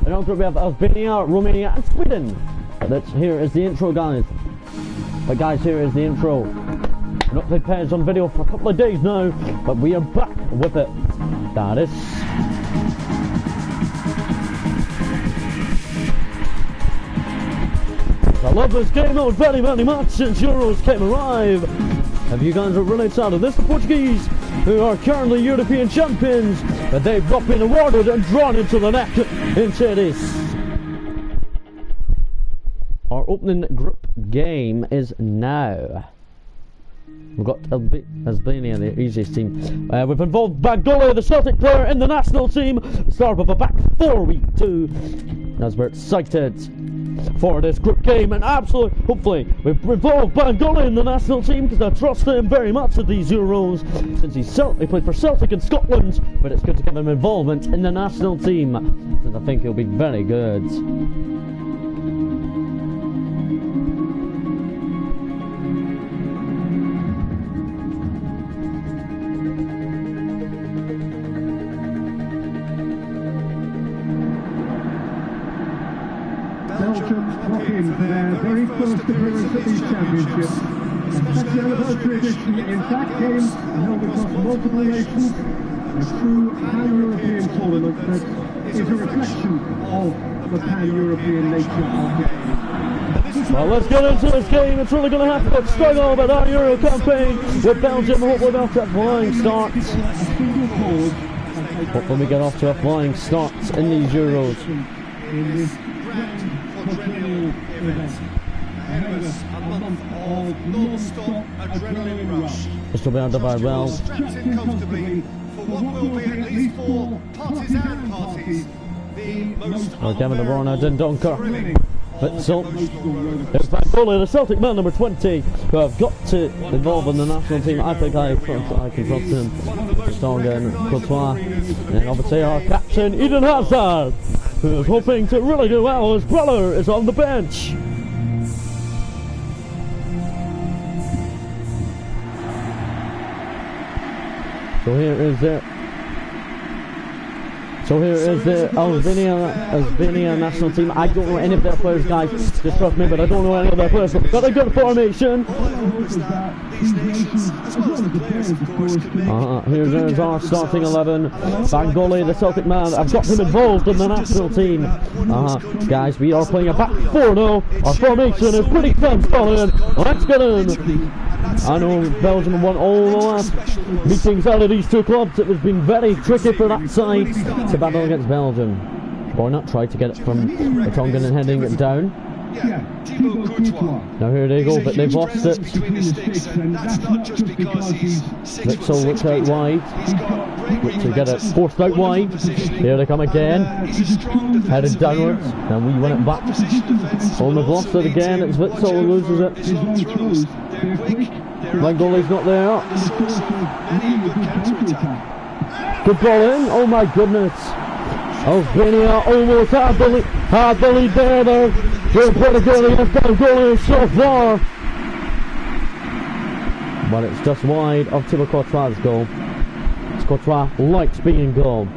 In our group we have Albania, Romania and Sweden. Here is the intro, guys. But guys, here is the intro. We've not played PES on video for a couple of days now, but we are back with it. That is. I love this game out very, very much since Euros came alive. If you guys are really excited, this is the Portuguese, who are currently European champions, but they've not been awarded and drawn into the neck into this. Our opening group game is now. We've got Albania, the easiest team. We've involved Bagdolo, the Celtic player, in the national team. Start with a back 4-week-2. As we're excited for this group game, and absolutely, hopefully, we've involved Bagdolo in the national team because I trust him very much at these Euros since he played for Celtic in Scotland. But it's good to give him involvement in the national team since I think he'll be very good. Belgium walk in for their very first appearance at these championships. A special anniversary edition in that game held across multiple nations. A true pan-European tournament that is a reflection of the pan-European nature of the game. Well, let's get into this game. It's really going to have to get struggle with our Euro campaign with Belgium. Hopefully off to a flying start. Hopefully we get off to a flying start in these Euros. Quadrennial event. Ahead of us, a month of non-stop adrenaline rush. This will be under by well. Strapped in comfortably for what will be at least 4 partisan parties. The most Kevin De Bruyne, Den Donker, Witsel. It's Bagdolo, the Celtic man, number 20, who have got to involve in the national team. I think I can trust him. Stongen, Courtois, and obviously our captain, Eden Hazard, who is hoping to really do well. His brother is on the bench. So here is the Albania national team. I don't know any of their players, guys. Just trust me, but I don't know any of their players. But we've got a good formation. Here's our starting 11. Bagdolo, the Celtic man. I've got him involved in the national team. Guys, we are playing a back 4 now. Our formation is pretty solid. Let's get in. I know Belgium won all the last meetings out of these two clubs. It has been very tricky for that side to battle against Belgium. Or not try to get it from Tongan and heading it down. Now here they go, but they've lost it. Witsel looks out wide. To get it forced out wide. Here they come again. Headed downwards. And we win it back. Oh, they've lost it again. It's Witsel who loses it. Bagdolo's not there. Good ball in. Oh my goodness. Albania almost had the lead there. They're pretty good against Bagdolo so far. But it's just wide of Thibaut Courtois' goal. Courtois likes being in goal.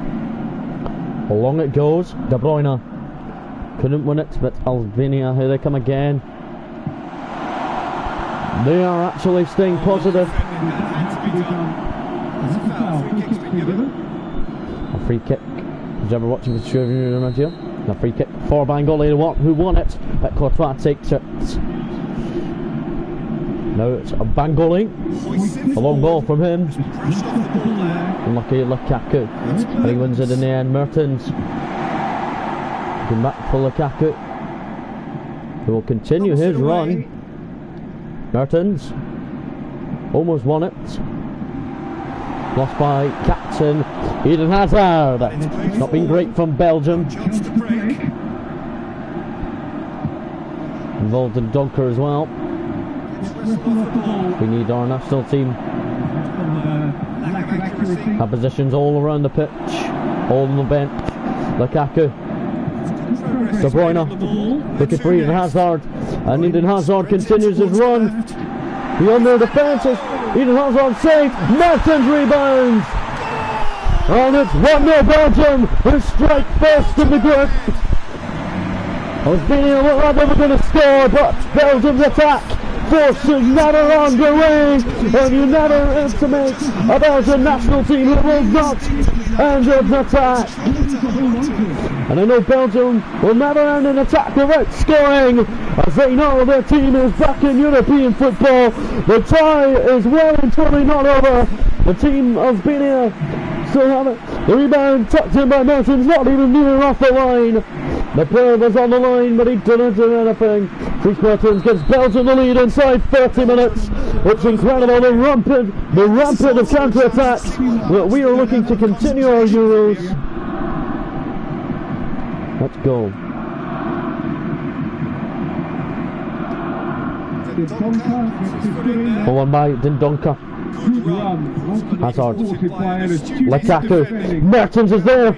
Along it goes. De Bruyne couldn't win it, but Albania, here they come again. They are actually staying positive. A free kick. Did you ever watch the show here? A free kick for Bagdolo, who won it, but Courtois takes it. Now it's a Bagdolo. A long ball from him. Unlucky Lukaku. And he wins it in the end. Mertens. Looking back for Lukaku, who will continue his run. Mertens almost won it. Lost by captain Eden Hazard. It's not been great from Belgium. Involved in Donker as well. We need our national team. Have positions all around the pitch, all on the bench. Lukaku. De Bruyne looking for Eden Hazard, and Eden Hazard continues his run. Beyond their defences, Eden Hazard saved, Mertens rebounds, and it's 1-0 Belgium, who strike first in the group. Albania were never going to score, but Belgium's attack forcing never underway, and you never estimate a Belgian national team who will not end its attack. And I know Belgium will never end an attack without scoring, as they know their team is back in European football. The tie is well and truly not over. The team of Albania still have it. The rebound tucked in by Mertens, not even near off the line. The player was on the line, but he didn't do anything. Dries Mertens gives Belgium the lead inside 30 minutes. It's incredible, the rampant of counter-attacks. We are looking to continue our Euros. Let's go. One by Dendonka. Hazard. Lukaku. Mertens is there.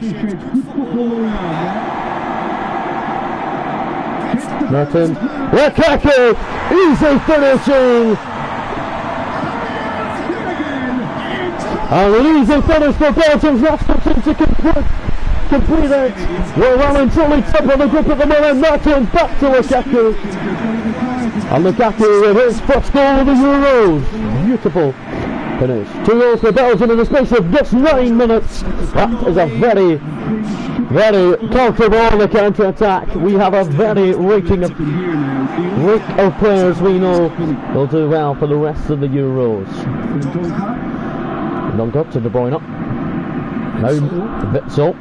Mertens. Lukaku. Easy finishing. And an easy finish for Belgium's national team to complete it. We're well and truly top of the group at the moment. Mertens back to Lukaku. And Lukaku with his first goal of the Euros. Beautiful finish. 2 goals for Belgium in the space of just 9 minutes. That is a very comfortable on the counter-attack. We have a very raking of players we know will do well for the rest of the Euros. Donka to De Bruyne. Now Witsel.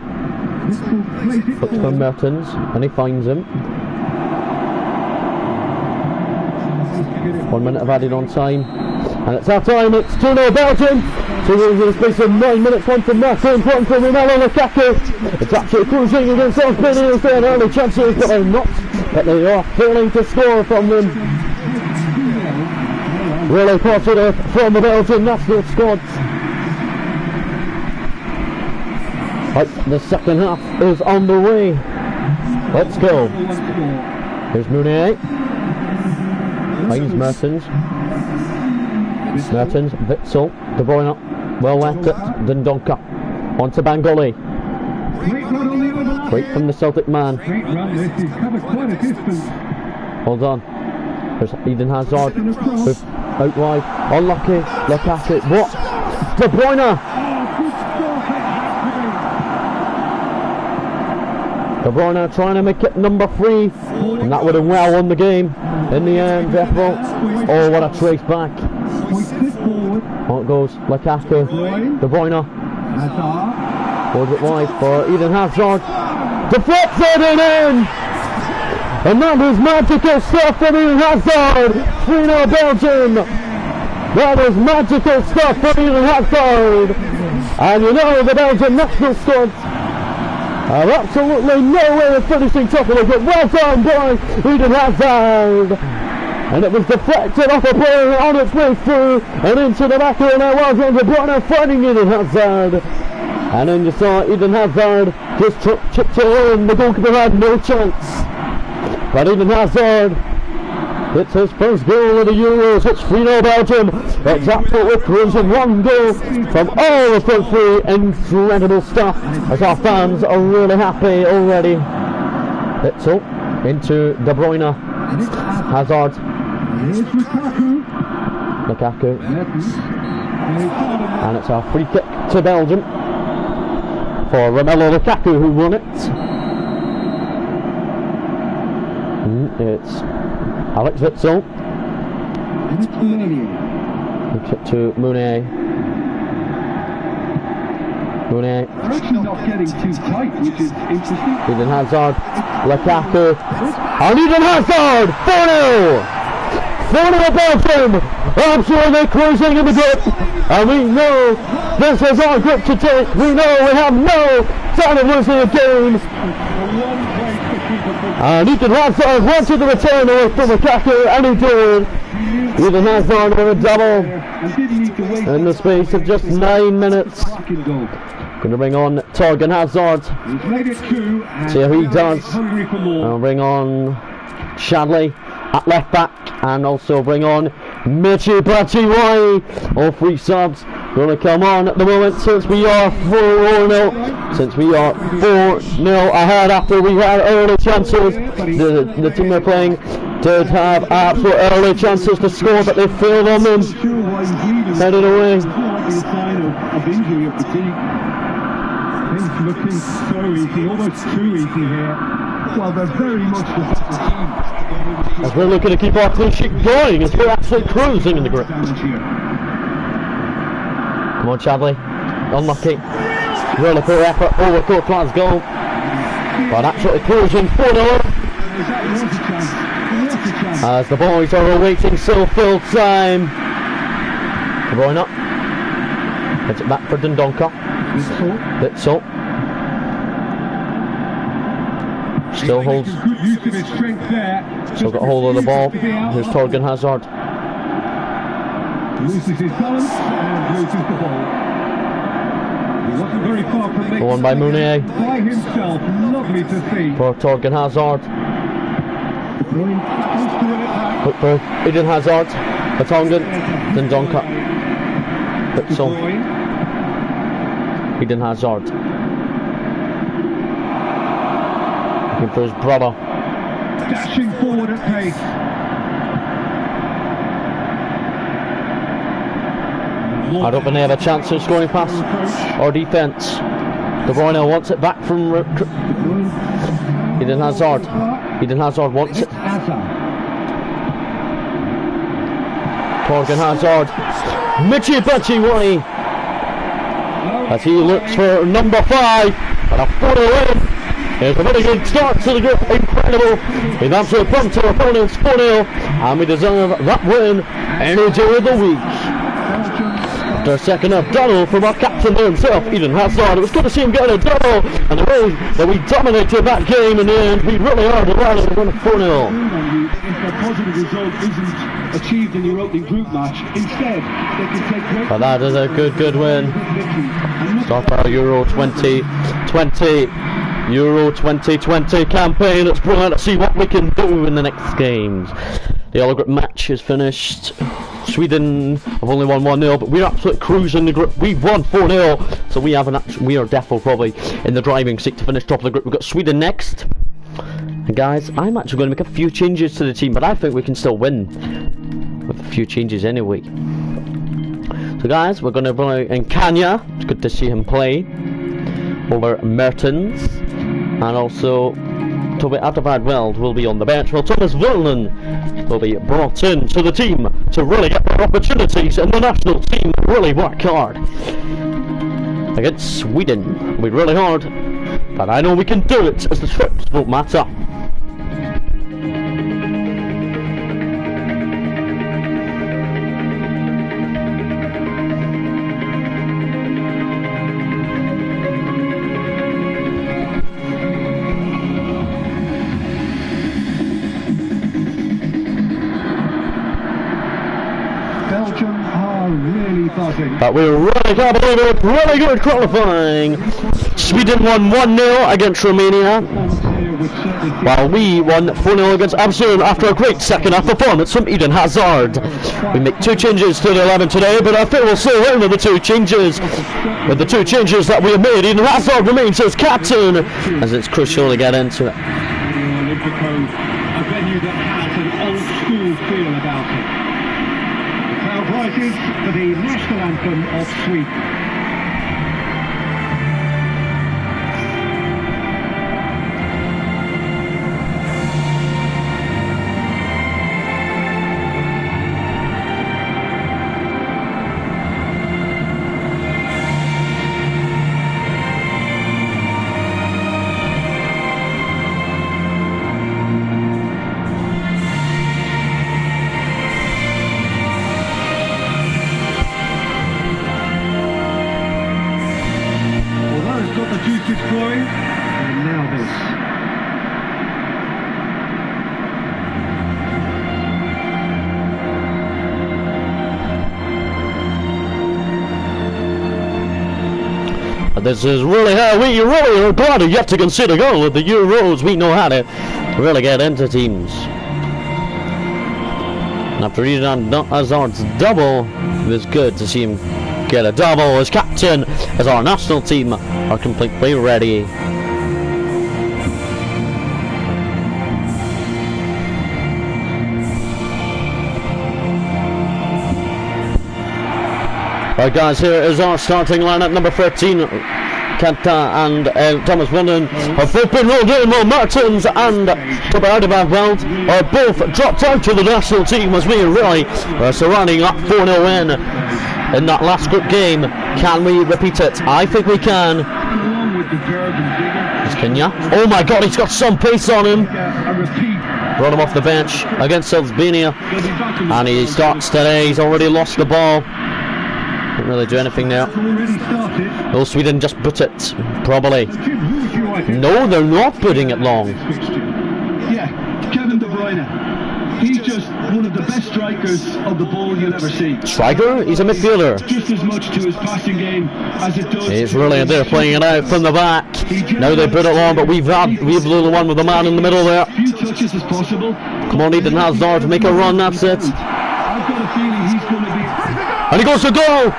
Looks for Mertens and he finds him. 1 minute of added on time. And it's our time, it's 2-0 Belgium. 2 goals in the space of 9 minutes, one from Mertens, one from Romelu Lukaku. It's actually cruising against Albania. They had early chances, but they're not. But they are failing to score from them. Really positive from the Belgian national squad. Right, the second half is on the way. Let's go. Here's Mounier. Finds Mertens. Mertens, Witsel, De Bruyne, well left at Dendonka. On to Bangoli. Great from the Celtic man. Hold on. There's Eden Hazard. Out wide. Unlucky. Lukaku. What? De Bruyne! De Bruyne trying to make it number 3. And that would have well won the game. In the end, therefore. Oh, what a trace back. On it goes, Lukaku, De Bruyne, holds it wide for Eden Hazard, deflected and in! And that was magical stuff from Eden Hazard! 3-0 Belgium! That was magical stuff from Eden Hazard! And you know the Belgian national squad have absolutely no way of finishing top of the group. Well done by Eden Hazard! And it was deflected off a player on its way through and into the back of the net. Was De Bruyne finding Eden Hazard. And then you saw Eden Hazard just chipped it in. The goalkeeper had no chance. But Eden Hazard hits his first goal of the Euros. It's 3-0 Belgium. It's absolutely cruising. 1 goal from all the front 3. Incredible stuff. As our fans are really happy already. Witsel into De Bruyne. Hazard. Lukaku. And it's our free kick to Belgium for Romelu Lukaku, who won it. It's Alex Witsel. Kick to Mounier. Mounier. Not getting too tight, which is interesting. Eden Hazard. Lukaku. And Eden Hazard! 4-0! 4-0 Belgium! Absolutely cruising in the group! And we know this is our group to take. We know we have no sign of losing a game. And Eden Hazard wanted the return away from Lukaku, and he did. Eden Hazard with a double in the space of just 9 minutes. Going to bring on Torgan Hazard. See how he does. I'll bring on Shadley at left back, and also bring on Michi Batshuayi. All 3 subs. gonna come on at the moment since we are 4-0. Since we are 4-0 ahead after we had early chances. The team we're playing did have absolute early chances to score, but they failed on them. Headed away. Things looking so easy, almost too easy here. Well, they're very much the better team. As we're looking to keep our clean sheet going, as we're absolutely cruising in the grip. Come on, Chadley. Unlucky. Really poor effort. Over Courtois' goal. But absolutely cruising 4-0. As the boys are awaiting still full time. De Bruyne. Gets it back for Dendonka. Bitzel. Still holds. Still got hold of the ball. Here's Torgan Hazard. Loses his balance and loses the ball. He wasn't very far from making Won by Mounier. By himself, lovely to see. For Torgan Hazard. Look for Eden Hazard. Vertonghen. Dendonka. Bitzel. Eden Hazard. Looking for his brother. Dashing forward at pace. I don't think they have a chance of scoring pass or defence. De Bruyne wants it back from Eden Hazard. Eden Hazard wants it. Torgan Hazard. Michi Batshuayi. As he looks for number 5 and a 4-0 win. It's a very good start to the group, incredible. We've absolutely pumped our opponents 4-0 and we deserve that win any day of the week. After a second half double from our captain himself, Eden Hazard. It was good to see him get a double, and the way that we dominated that game in the end, we really are delighted to win 4-0. If a positive result isn't achieved in your opening group match, instead they can take great. But that is a good win. Start our Euro 2020. Euro 2020 campaign. It's brilliant. Let's see what we can do in the next games. The All Group match is finished. Sweden have only won 1-0, but we're absolutely cruising the group. We've won 4-0, so we are definitely probably in the driving seat to finish top of the group. We've got Sweden next. And guys, I'm actually going to make a few changes to the team, but I think we can still win with a few changes anyway. So guys, we're going to play in Kanya. It's good to see him play over Mertens, and also Toby Atterveld will be on the bench, while Thomas Vernon will be brought in to the team to really get their opportunities in the national team and really work hard against Sweden. We're really hard, but I know we can do it, as the trips won't matter. Belgium are really buzzing. But we really can't believe it. Really good qualifying. Sweden won 1-0 against Romania, while we won 4-0 against Amsterdam after a great second half performance from Eden Hazard. We make 2 changes to the 11 today, but I think we'll still win with the 2 changes. With the 2 changes that we have made, Eden Hazard remains as captain, as it's crucial to get into it. A venue that has an old school feel about it. The crowd rises for the national anthem of Sweden. Flowing, and now this. This is really how we really are glad yet to consider goal with the Euros. We know how to really get into teams. And after reading on Hazard's double, it was good to see him get a double as captain, as our national team are completely ready. Right guys, here is our starting lineup. Number 13, Kanta and Thomas Willen have both been rolled in, while Martins and Tobardivan are both dropped out to the national team, as we really are surrounding up 4-0 win in that last group game. Can we repeat it? I think we can. It's Kenya. Oh my god, he's got some pace on him. Brought him off the bench against Albania, and he starts today. He's already lost the ball. Didn't really do anything there. Oh, Sweden just put it, probably. No, they're not putting it long. Yeah, Kevin De Bruyne. He's just one of the best strikers of the ball you'll ever see. Striker? He's a midfielder. Just as much to his passing game as it does. He's really there playing it out from the back. Now they put it long, but we've the little one with the man in the middle there. As few touches as possible. Come on, Eden Hazard to make a run, that's it. I've got a feeling he's going to be... And he goes to goal! Oh,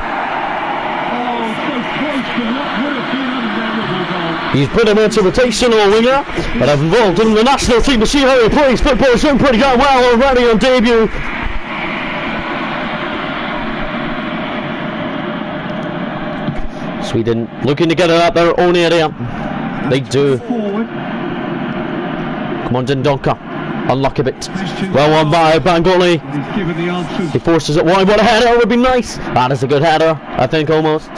so close to what would have been a memorable goal. He's put him into rotational winger, but I've involved him in the national team to see how he plays. Football's doing pretty damn well already on debut. Sweden looking to get it out their own area. They do. Come on, Dendonka. Unlucky bit. Well won by Bangoli. He forces it wide. What a header, would be nice. That is a good header, I think, almost.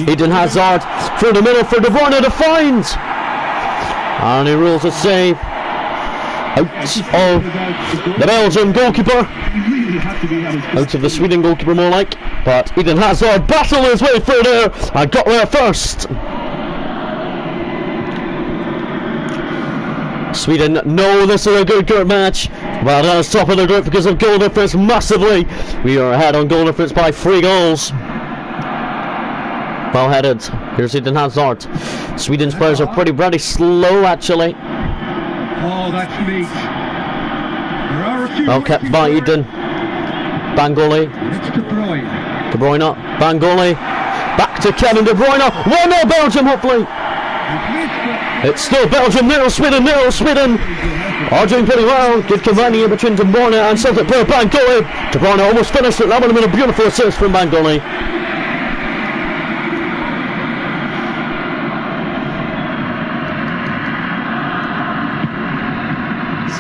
Eden Hazard through the middle for De Bruyne to find. And he rules a save. Out of the Belgian goalkeeper. Out of the Sweden goalkeeper, more like. But Eden Hazard battled his way through there and got there first. Sweden know this is a good match, but at the top of the group because of goal difference massively. We are ahead on goal difference by 3 goals. Well headed. Here's Eden Hazard. Sweden's players are pretty slow actually. Oh, that's neat. Well kept by Eden. Bangoli. It's De Bruyne. De Bruyne. Bangoli. Back to Kevin De Bruyne. 1-0 Belgium hopefully. It's still Belgium, 0 Sweden, 0 Sweden. Are doing pretty well. Good combining between De Bruyne and Celtic player Bangoli. De Bruyne almost finished it. That would have been a beautiful assist from Bangoli.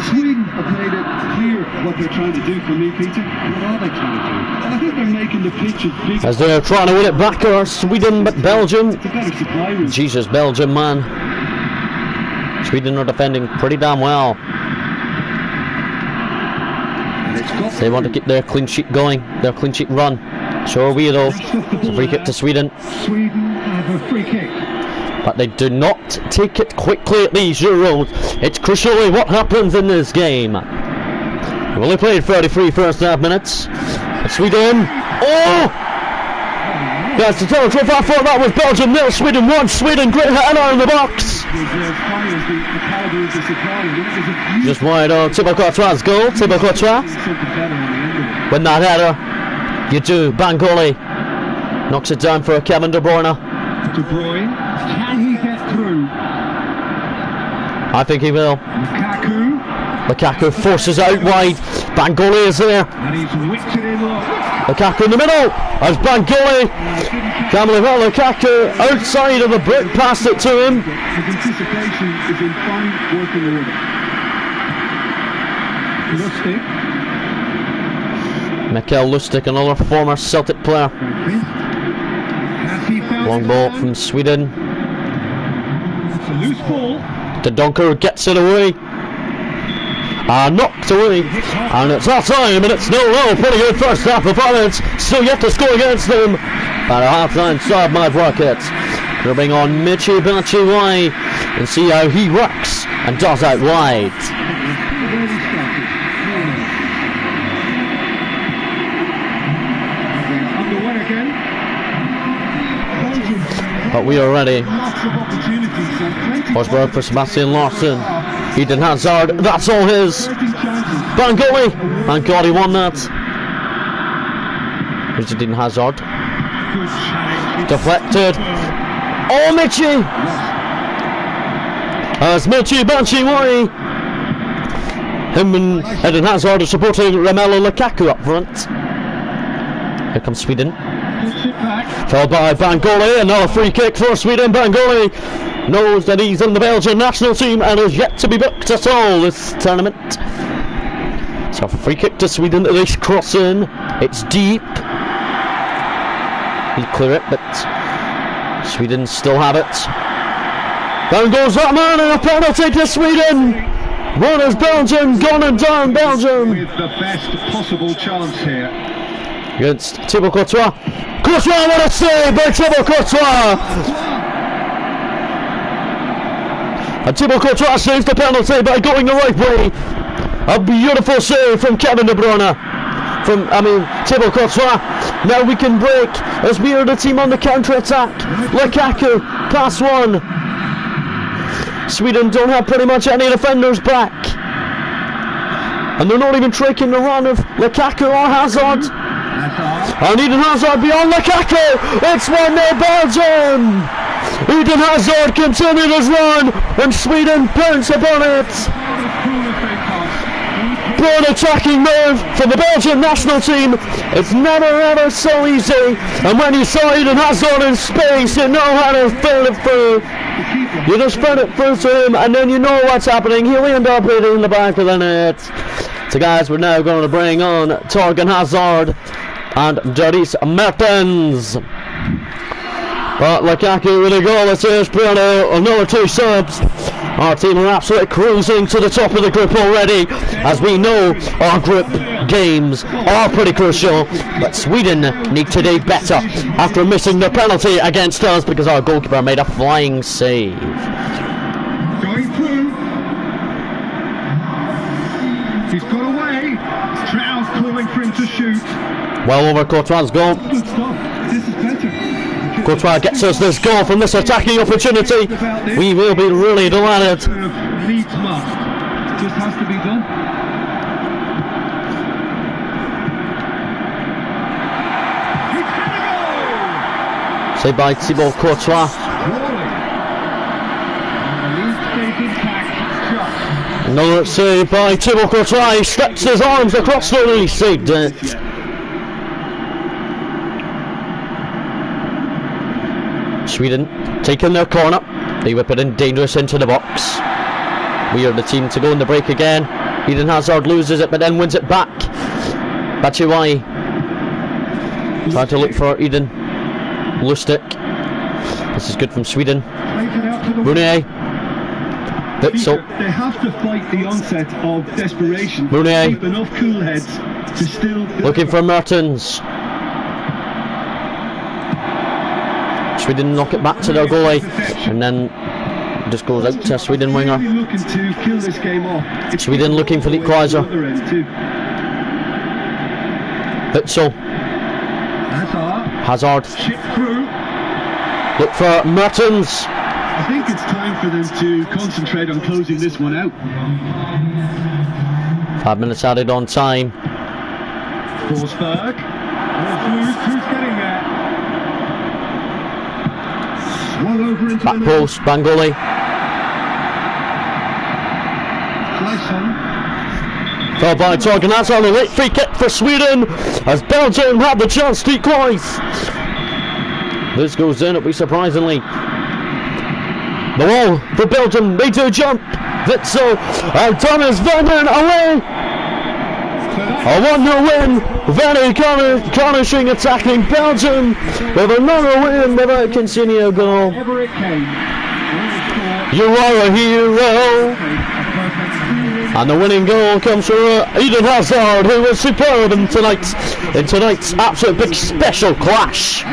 Sweden have made it clear what they're trying to do for me, Peter. What are they trying to do? I think they're making the pitch as big as they're trying to win it back to Sweden, but Belgium. It's a better supply route. Jesus, Belgium, man. Sweden are defending pretty damn well. They want to keep their clean sheet going, their clean sheet run. So are we though. It's a free kick to Sweden. Sweden have a free kick. But they do not take it quickly at these Euros. It's crucially what happens in this game. We've only played 33 first half minutes. And Sweden. Oh! That's the total. I thought that was Belgium 0, Sweden 1. Sweden, great header in the box. Just wide on Thibaut Courtois' goal. Thibaut Courtois. When that header, you do. Bangoli knocks it down for Kevin De Bruyne. De Bruyne, can he get through? I think he will. Lukaku forces out wide. Bangoli is there. And he's whipped it in low. Lukaku in the middle. As Bangoli. Can't believe how Lukaku outside of the brick passed it to him. His anticipation is in fine working order. Lustig. Mikel Lustig, another former Celtic player. Long ball from Sweden. It's a loose ball. The Donker gets it away. Knocked away. And it's half time and it's 0-0. Pretty good first half performance. Still yet to score against them. At a half time start my bracket. We'll bring on Michi Bachiwai and see how he works and does out wide. But we are ready. Forsberg for Sebastian Larsson. Eden Hazard, that's all his. Bangoli, thank God he won that. Here's Eden Hazard. good challenge. Deflected. Oh, Michi! As Michi Batshuayi. Him and Eden Hazard are supporting Romelu Lukaku up front. Here comes Sweden. Followed by Bangoli, another free kick for Sweden. Bangoli knows that he's in the Belgian national team and is yet to be booked at all this tournament. So a free kick to Sweden, they cross in. It's deep. He'll clear it, but Sweden still have it. Down goes that man, and a penalty to Sweden. One is Belgium, gone and down Belgium. With the best possible chance here. Against Thibaut Courtois. Courtois, what a save by Thibaut Courtois! And Thibaut Courtois saves the penalty by going the right way. A beautiful save from Kevin De Bruyne. Thibaut Courtois. Now we can break as we are the team on the counter-attack. Lukaku, pass one. Sweden don't have pretty much any defenders back. And they're not even taking the run of Lukaku or Hazard. And Eden Hazard beyond Lukaku. It's 1-0 Belgium. Eden Hazard continued his run and Sweden pounce upon it. Good attacking move for the Belgian national team. It's never ever so easy. And when you saw Eden Hazard in space, you know how to fill it through. You just fill it through to him and then you know what's happening. He'll end up hitting the back of the net. So guys, we're now going to bring on Torgan Hazard and Dries Mertens. But Lukaku with a goal, it is Bruno, another 2 subs. Our team are absolutely cruising to the top of the group already, as we know our group games are pretty crucial, but Sweden need to do better after missing the penalty against us because our goalkeeper made a flying save. Going through. He's got away. Strauss calling for him to shoot. Well over Courtois' goal. Good stuff. This is better. Courtois gets us this goal from this attacking opportunity. We will be really delighted. Needs must. Just has to be done. He's gonna go! Saved by Thibaut Courtois. Another save by Thibaut Courtois. He stretched his arms across the and he saved it. Sweden taking their corner. They whip it in dangerous into the box. We are the team to go in the break again. Eden Hazard loses it but then wins it back. Batshuayi trying to look for Eden. Lustig. This is good from Sweden. Brunier. Witzel. They have to fight the onset of desperation. Brunier. With enough cool heads to still looking for Mertens. Sweden knock it back to their goalie and then just goes out to a Sweden winger. Looking to kill this game off. Sweden looking for the equaliser. Witzel. Hazard. Look for Mertens. I think it's time for them to concentrate on closing this one out. 5 minutes added on time. Forsberg. Who's getting there? Well over into back post, Bangoli. Followed by Torgan Hazard, a late free kick for Sweden as Belgium had the chance to equalise. This goes in, it'll be surprisingly. The wall for Belgium, they do jump. Witzel and Thomas Vernon away. A 1-0 win. Very garnishing attacking Belgium with another win without conceding a goal. You are a hero. And the winning goal comes from Eden Hazard, who was superb in tonight's absolute big special clash.